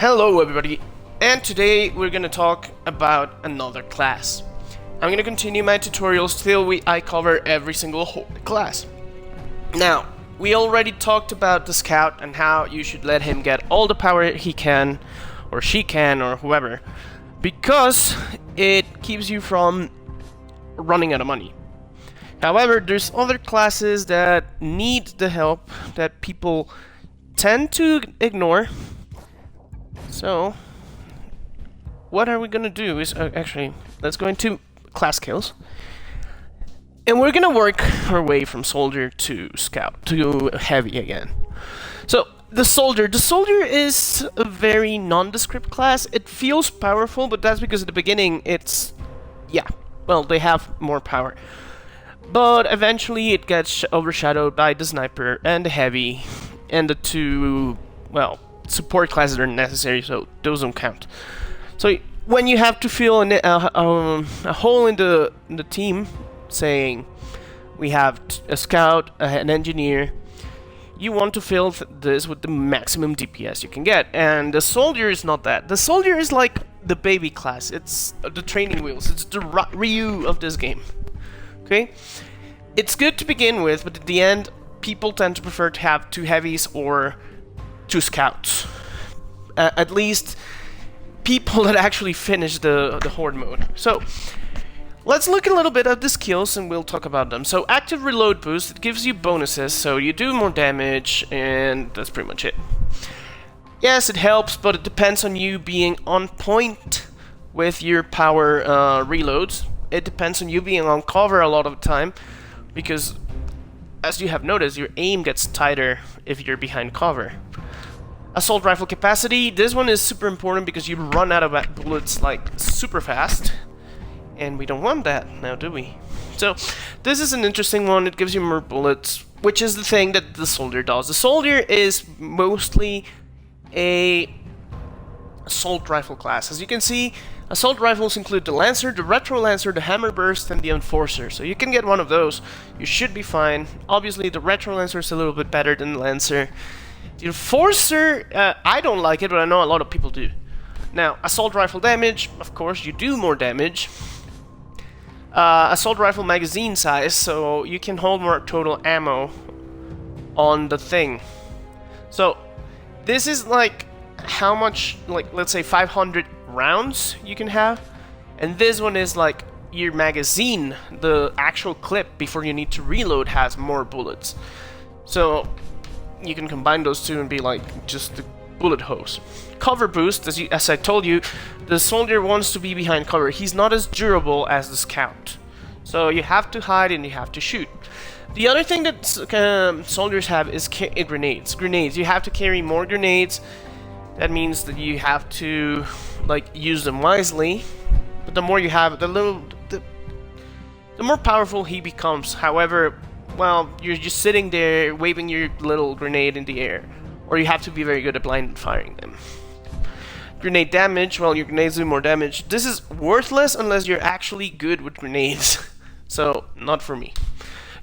Hello everybody, and today we're gonna talk about another class. I'm gonna continue my tutorials till I cover every single class. Now, we already talked about the scout and how you should let him get all the power he can, or she can, or whoever, because it keeps you from running out of money. However, there's other classes that need the help that people tend to ignore. So, what are we gonna do is, actually, let's go into class skills. And we're gonna work our way from soldier to scout, to heavy again. So, the soldier is a very nondescript class. It feels powerful, but that's because at the beginning it's, yeah, well, they have more power. But eventually it gets overshadowed by the sniper and the heavy and the two, well, support classes are necessary, so those don't count. So when you have to fill a hole in the team, saying we have a scout, an engineer, you want to fill this with the maximum DPS you can get, and the soldier is not that. The soldier is like the baby class. It's the training wheels. It's the Ryu of this game. Okay, it's good to begin with, but at the end, people tend to prefer to have two heavies or two scouts. At least people that actually finish the horde mode. So let's look a little bit at the skills and we'll talk about them. So active reload boost, it gives you bonuses, so you do more damage, and that's pretty much it. Yes, it helps, but it depends on you being on point with your power reloads. It depends on you being on cover a lot of the time, because as you have noticed, your aim gets tighter if you're behind cover. Assault rifle capacity, this one is super important because you run out of bullets like super fast, and we don't want that now, do we? So this is an interesting one. It gives you more bullets, which is the thing that the soldier does. The soldier is mostly a assault rifle class. As you can see, assault rifles include the Lancer, the Retro Lancer, the Hammer Burst, and the Enforcer. So you can get one of those. You should be fine. Obviously, the Retro Lancer is a little bit better than the Lancer. The Enforcer, I don't like it, but I know a lot of people do. Now, assault rifle damage, of course, you do more damage. Assault rifle magazine size, so you can hold more total ammo on the thing. So, this is like how much, like, let's say 500 rounds you can have. And this one is like your magazine, the actual clip before you need to reload has more bullets. So you can combine those two and be like just the bullet hose. Cover boost, as I told you, the soldier wants to be behind cover. He's not as durable as the scout. So you have to hide and you have to shoot. The other thing that soldiers have is grenades. Grenades, you have to carry more grenades. That means that you have to like use them wisely. But the more you have, the more powerful he becomes. However, well, you're just sitting there waving your little grenade in the air, or you have to be very good at blind firing them. Grenade damage, well, your grenades do more damage. This is worthless unless you're actually good with grenades, so not for me.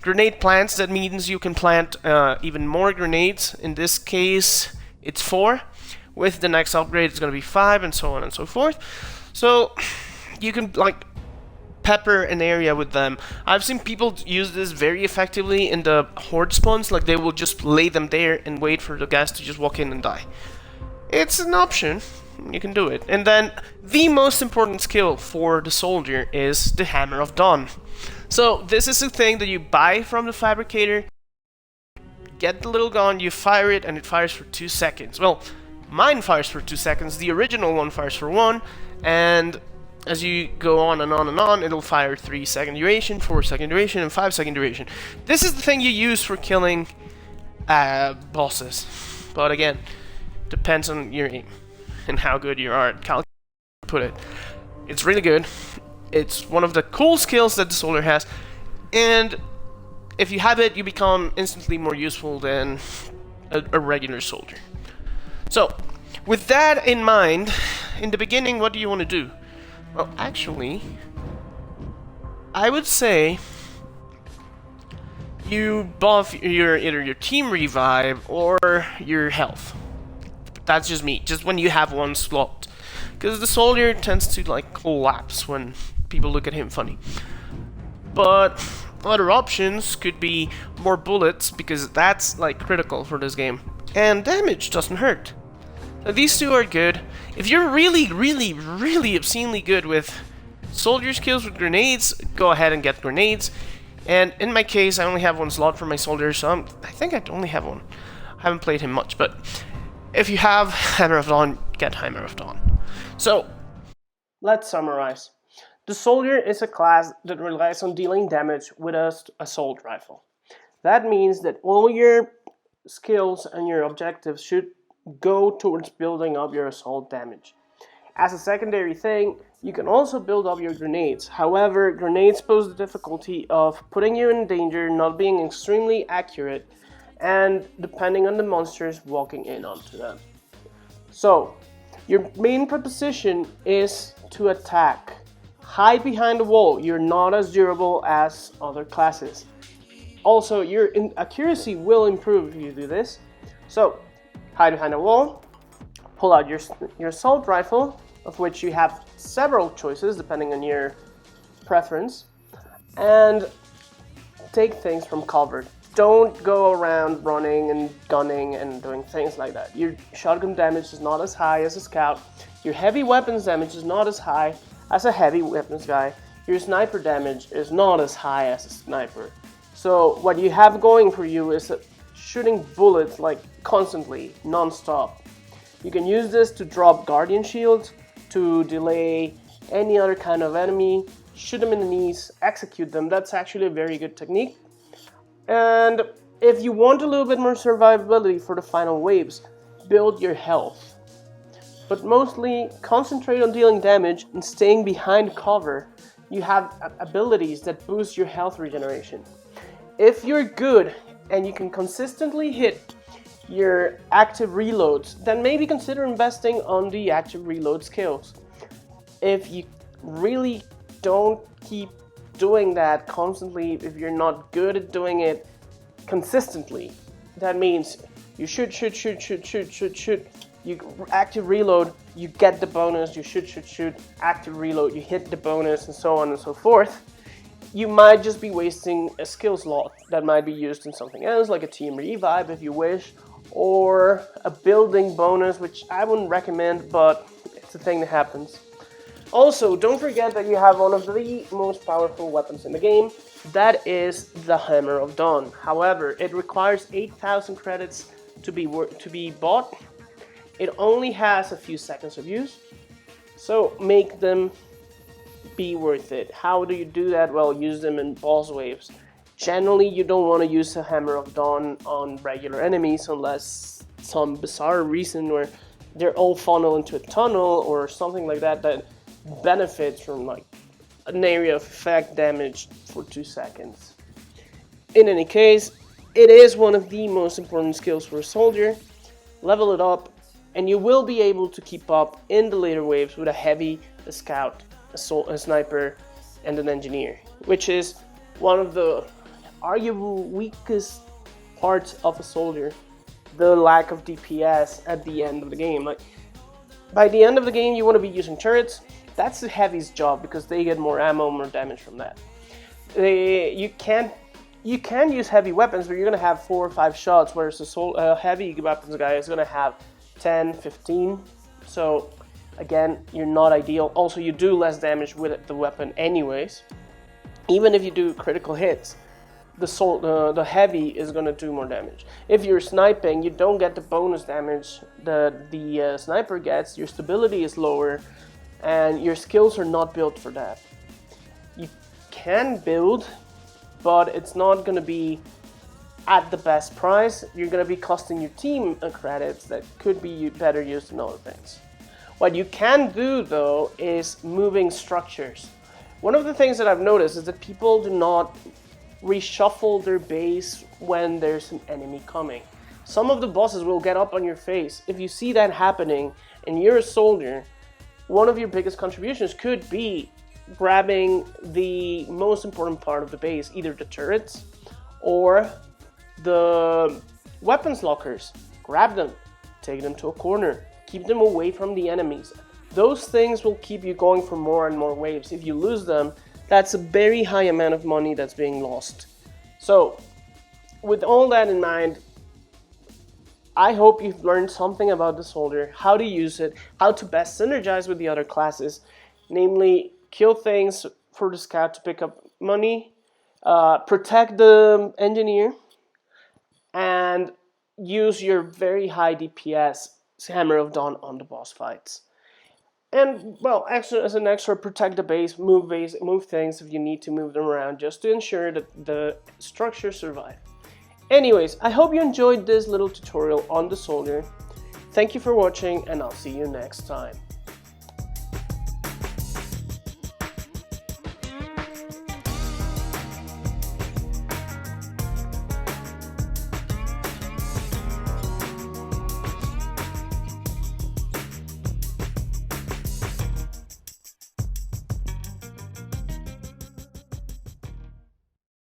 Grenade plants, that means you can plant even more grenades. In this case, it's 4. With the next upgrade, it's going to be 5, and so on and so forth. So you can like pepper an area with them. I've seen people use this very effectively in the horde spawns, like they will just lay them there and wait for the guys to just walk in and die. It's an option, you can do it. And then the most important skill for the soldier is the Hammer of Dawn. So this is a thing that you buy from the fabricator, get the little gun, you fire it, and it fires for 2 seconds. Well, mine fires for 2 seconds, the original one fires for 1, and as you go on and on and on, it'll fire 3 second duration, 4 second duration, and 5 second duration. This is the thing you use for killing bosses. But again, depends on your aim and how good you are at put it. It's really good. It's one of the cool skills that the soldier has, and if you have it, you become instantly more useful than a regular soldier. So, with that in mind, in the beginning, what do you want to do? Well, actually, I would say you buff either your team revive or your health. That's just me. Just when you have one slot, because the soldier tends to like collapse when people look at him funny. But other options could be more bullets, because that's like critical for this game, and damage doesn't hurt. So these two are good. If you're really obscenely good with soldier skills with grenades, go ahead and get grenades. And in my case, I only have one slot for my soldier, so I think I only have one. I haven't played him much, but if you have Hammer of Dawn, get Hammer of Dawn. So, let's summarize. The soldier is a class that relies on dealing damage with an assault rifle. That means that all your skills and your objectives should go towards building up your assault damage. As a secondary thing, you can also build up your grenades. However, grenades pose the difficulty of putting you in danger, not being extremely accurate, and depending on the monsters, walking in onto them. So, your main proposition is to attack. Hide behind the wall. You're not as durable as other classes. Also, your accuracy will improve if you do this. So, hide behind a wall, pull out your assault rifle, of which you have several choices depending on your preference, and take things from cover. Don't go around running and gunning and doing things like that. Your shotgun damage is not as high as a scout. Your heavy weapons damage is not as high as a heavy weapons guy. Your sniper damage is not as high as a sniper. So what you have going for you is shooting bullets like constantly, non-stop. You can use this to drop guardian shields, to delay any other kind of enemy, shoot them in the knees, execute them. That's actually a very good technique. And if you want a little bit more survivability for the final waves, build your health. But mostly concentrate on dealing damage and staying behind cover. You have abilities that boost your health regeneration. If you're good and you can consistently hit your active reloads, then maybe consider investing on the active reload skills. If you really don't keep doing that constantly, if you're not good at doing it consistently, that means you shoot, you active reload, you get the bonus, you shoot, active reload, you hit the bonus, and so on and so forth. You might just be wasting a skill slot that might be used in something else, like a team revive if you wish, or a building bonus, which I wouldn't recommend, but it's a thing that happens. Also, don't forget that you have one of the most powerful weapons in the game. That is the Hammer of Dawn. However, it requires 8,000 credits to be bought. It only has a few seconds of use, so make them be worth it. How do you do that? Well, use them in boss waves. Generally, you don't want to use a Hammer of Dawn on regular enemies unless some bizarre reason where they're all funneled into a tunnel or something like that that benefits from like an area of effect damage for 2 seconds. In any case, it is one of the most important skills for a soldier. Level it up and you will be able to keep up in the later waves with a heavy, a scout, a sniper, and an engineer, which is one of the arguable weakest parts of a soldier, the lack of DPS at the end of the game. Like, by the end of the game, you want to be using turrets. That's the heavy's job because they get more ammo, more damage from that. You can use heavy weapons, but you're going to have 4 or 5 shots, whereas a heavy weapons guy is going to have 10, 15. So again, you're not ideal. Also, you do less damage with the weapon anyways. Even if you do critical hits, the heavy is going to do more damage. If you're sniping, you don't get the bonus damage that the sniper gets. Your stability is lower, and your skills are not built for that. You can build, but it's not going to be at the best price. You're going to be costing your team credits that could be better used in other things. What you can do, though, is moving structures. One of the things that I've noticed is that people do not reshuffle their base when there's an enemy coming. Some of the bosses will get up on your face. If you see that happening and you're a soldier, one of your biggest contributions could be grabbing the most important part of the base, either the turrets or the weapons lockers. Grab them. take them to a corner, keep them away from the enemies. Those things will keep you going for more and more waves. If you lose them, that's a very high amount of money that's being lost. So, with all that in mind, I hope you've learned something about the soldier, how to use it, how to best synergize with the other classes, namely kill things for the scout to pick up money, protect the engineer, and use your very high DPS Hammer of Dawn on the boss fights. And, well, extra, as an extra, protect the base, move things if you need to move them around, just to ensure that the structures survive. Anyways, I hope you enjoyed this little tutorial on the soldier. Thank you for watching, and I'll see you next time.